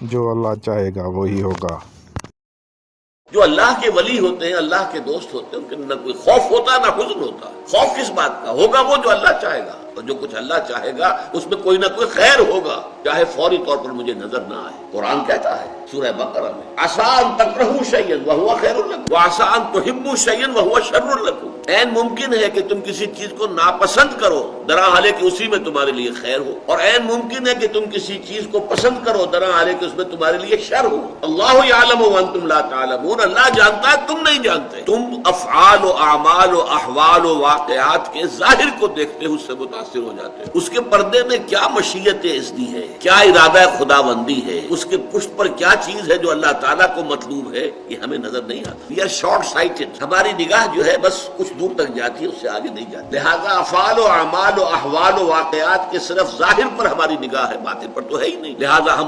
جو اللہ چاہے گا وہی ہوگا۔ جو اللہ کے ولی ہوتے ہیں، اللہ کے دوست ہوتے ہیں، ان کے نہ کوئی خوف ہوتا نہ حزن ہوتا۔ خوف کس بات کا ہوگا؟ وہ جو اللہ چاہے گا، اور جو کچھ اللہ چاہے گا اس میں کوئی نہ کوئی خیر ہوگا، چاہے فوری طور پر مجھے نظر نہ آئے۔ قرآن کہتا ہے سورہ بقرہ میں عسیٰ ان تکرہوا شیئا وہو خیر لکم وعسیٰ ان تحبوا شیئا وہو شر لکم۔ عین ممکن ہے کہ تم کسی چیز کو ناپسند کرو درحالے کہ اسی میں تمہارے لیے خیر ہو، اور عین ممکن ہے کہ تم کسی چیز کو پسند کرو درحالے کہ اس میں تمہارے لیے شر ہو۔ اللہ یعلم وانتم لا تعلمون، اللہ جانتا ہے تم نہیں جانتے۔ تم افعال و اعمال و احوال و واقعات کے ظاہر کو دیکھتے ہو، اس سے متاثر ہو جاتے ہو۔ اس کے پردے میں کیا مشیت اذنی ہے، کیا ارادہ خداوندی ہے، اس کے پشت پر کیا چیز ہے جو اللہ تعالیٰ کو مطلوب ہے، یہ ہمیں نظر نہیں آتا۔ وی آر شارٹ سائٹڈ، ہماری نگاہ جو ہے بس کچھ دور تک جاتی ہے، اس سے آگے نہیں جاتی۔ لہذا افعال و اعمال و احوال و واقعات کے صرف ظاہر پر ہماری نگاہ ہے، باطن پر تو ہے ہی نہیں۔ لہذا ہم